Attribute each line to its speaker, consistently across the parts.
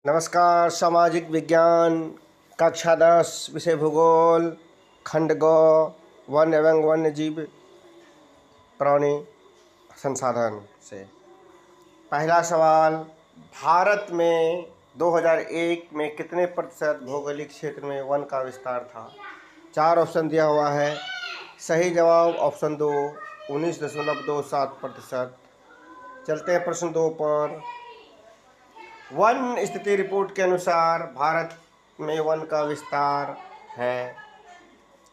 Speaker 1: नमस्कार। सामाजिक विज्ञान कक्षा 10 विषय भूगोल खंड ग वन एवं वन्य जीव प्राणी संसाधन से पहला सवाल, भारत में 2001 में कितने प्रतिशत भौगोलिक क्षेत्र में वन का विस्तार था? 4 ऑप्शन दिया हुआ है। सही जवाब ऑप्शन 2 19.27%। चलते हैं प्रश्न 2 पर। वन स्थिति रिपोर्ट के अनुसार भारत में वन का विस्तार है।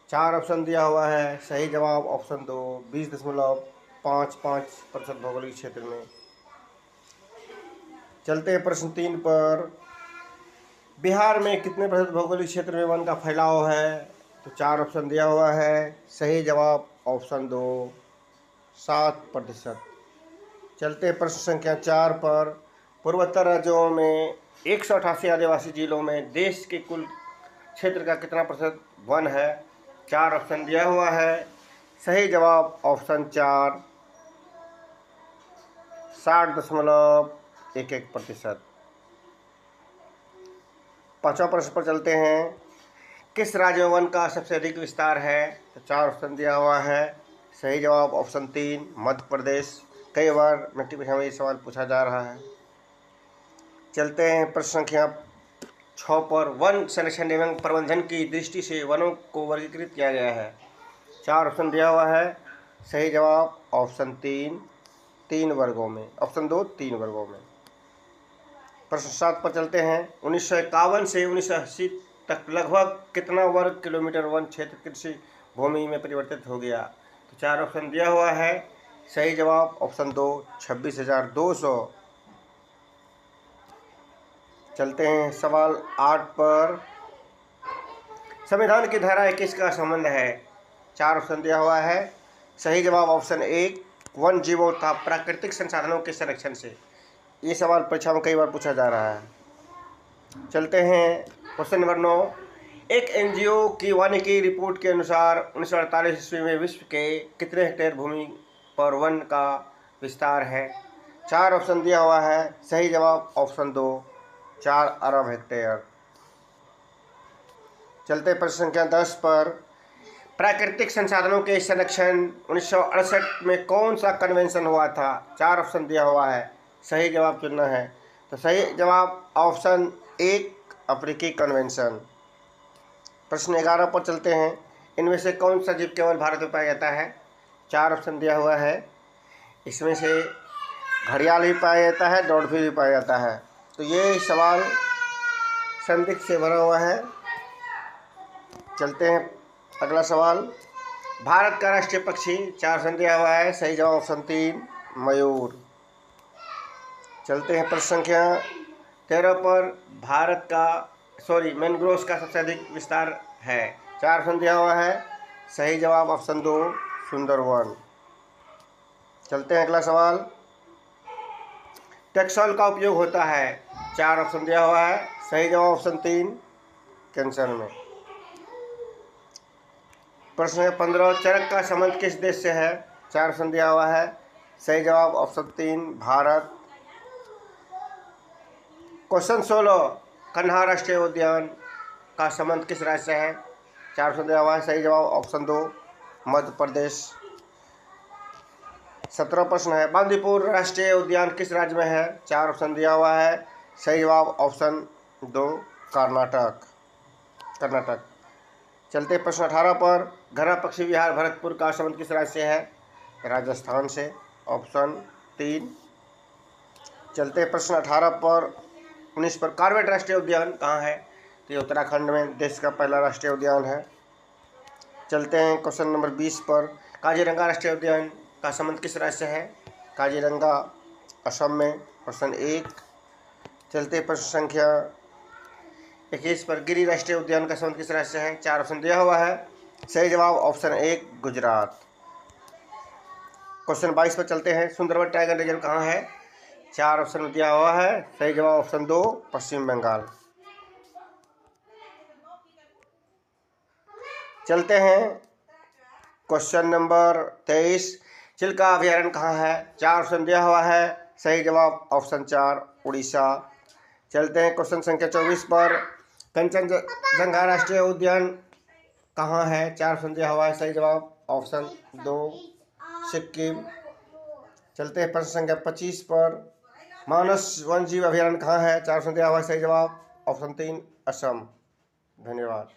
Speaker 1: 4 ऑप्शन दिया हुआ है। सही जवाब ऑप्शन 2 20.55% भौगोलिक क्षेत्र में। चलते हैं प्रश्न 3 पर। बिहार में कितने प्रतिशत भौगोलिक क्षेत्र में वन का फैलाव है? तो 4 ऑप्शन दिया हुआ है। सही जवाब ऑप्शन 2 7%। चलते हैं प्रश्न संख्या 4 पर। पूर्वोत्तर राज्यों में 188 आदिवासी जिलों में देश के कुल क्षेत्र का कितना प्रतिशत वन है? 4 ऑप्शन दिया हुआ है। सही जवाब ऑप्शन 4 60.11%। पांचवा प्रश्न पर चलते हैं। किस राज्य में वन का सबसे अधिक विस्तार है? तो 4 ऑप्शन दिया हुआ है। सही जवाब ऑप्शन 3 मध्य प्रदेश। कई बार मैट्रिक में ये सवाल पूछा जा रहा है। चलते हैं प्रश्न संख्या 6 पर। वन संरक्षण एवं प्रबंधन की दृष्टि से वनों को वर्गीकृत किया गया है। 4 ऑप्शन दिया हुआ है। सही जवाब ऑप्शन 3 वर्गों में। ऑप्शन 2 3 वर्गों में। प्रश्न 7 पर चलते हैं। 1951 से 1980 तक लगभग कितना वर्ग किलोमीटर वन क्षेत्र कृषि भूमि में परिवर्तित हो गया? तो 4 ऑप्शन दिया हुआ है। सही जवाब ऑप्शन 2 26,200। चलते हैं सवाल 8 पर। संविधान की धारा 21 का संबंध है? 4 ऑप्शन दिया हुआ है। सही जवाब ऑप्शन 1 वन जीवों तथा प्राकृतिक संसाधनों के संरक्षण से। ये सवाल परीक्षा में कई बार पूछा जा रहा है। चलते हैं क्वेश्चन नंबर 9। एक एनजीओ की वानिकी रिपोर्ट के अनुसार 1948 ईस्वी में विश्व के कितने हेक्टेयर भूमि पर वन का विस्तार है? 4 ऑप्शन दिया हुआ है। सही जवाब ऑप्शन 2 4 अरब हेक्टेयर। चलते प्रश्न संख्या 10 पर। प्राकृतिक संसाधनों के संरक्षण 1968 में कौन सा कन्वेंशन हुआ था? 4 ऑप्शन दिया हुआ है। सही जवाब चुनना है। तो सही जवाब ऑप्शन 1 अफ्रीकी कन्वेंशन। प्रश्न 11 पर चलते हैं। इनमें से कौन सा जीव केवल भारत में पाया जाता है? 4 ऑप्शन दिया हुआ है। इसमें से घड़ियाल भी पाया जाता है, डॉल्फिन भी पाया जाता है। तो ये सवाल संदिग्ध से भरा हुआ है। चलते हैं अगला सवाल। भारत का राष्ट्रीय पक्षी 4 ऑप्शन दिया हुआ है। सही जवाब ऑप्शन 3 मयूर। चलते हैं प्रश्न संख्या 13 पर। भारत का मैंग्रोव्स का सबसे अधिक विस्तार है। 4 ऑप्शन दिया हुआ है। सही जवाब ऑप्शन 2 सुंदरवन। चलते हैं अगला सवाल। टेक्सॉल का उपयोग होता है। 4 ऑप्शन दिया हुआ है। सही जवाब ऑप्शन 3 कैंसर में। प्रश्न 15। चरक का संबंध किस देश से है? 4 ऑप्शन दिया हुआ है। सही जवाब ऑप्शन 3 भारत। क्वेश्चन 16। कन्हा राष्ट्रीय उद्यान का संबंध किस राज्य से है? 4 ऑप्शन दिया हुआ है। सही जवाब ऑप्शन 2 मध्य प्रदेश। 17 प्रश्न है। बांदीपुर राष्ट्रीय उद्यान किस राज्य में है? 4 ऑप्शन दिया हुआ है। सही जवाब ऑप्शन 2 कर्नाटक। चलते प्रश्न 18 पर। घना पक्षी विहार भरतपुर का संबंध किस राज्य से है? राजस्थान से। ऑप्शन 3। चलते प्रश्न 18 पर 19 पर। कॉर्बेट राष्ट्रीय उद्यान कहाँ है? तो ये उत्तराखंड में देश का पहला राष्ट्रीय उद्यान है। चलते हैं क्वेश्चन नंबर 20 पर। काजीरंगा राष्ट्रीय उद्यान का संबंध किस राज्य से है? काजीरंगा असम में। ऑप्शन 1। चलते प्रश्न संख्या 21 पर। गिरि राष्ट्रीय उद्यान का संबंध किस राज्य से है? 4 ऑप्शन दिया हुआ है। सही जवाब ऑप्शन 1 गुजरात। क्वेश्चन 22 पर चलते हैं। सुंदरवन टाइगर रिजर्व कहाँ है? 4 ऑप्शन दिया हुआ है। सही जवाब ऑप्शन 2 पश्चिम बंगाल। चलते हैं क्वेश्चन नंबर 23। चिल्का अभयारण्य कहाँ है? 4 ऑप्शन दिया हुआ है। सही जवाब ऑप्शन 4 उड़ीसा। चलते हैं क्वेश्चन संख्या 24 पर। कंचनजंगा राष्ट्रीय उद्यान कहाँ है? 4 ऑप्शन दिया हुआ है। सही जवाब ऑप्शन 2 सिक्किम। चलते हैं प्रश्न संख्या 25 पर। मानस वन्यजीव अभयारण्य कहाँ है? 4 ऑप्शन दिया हुआ है। सही जवाब ऑप्शन 3 असम। धन्यवाद।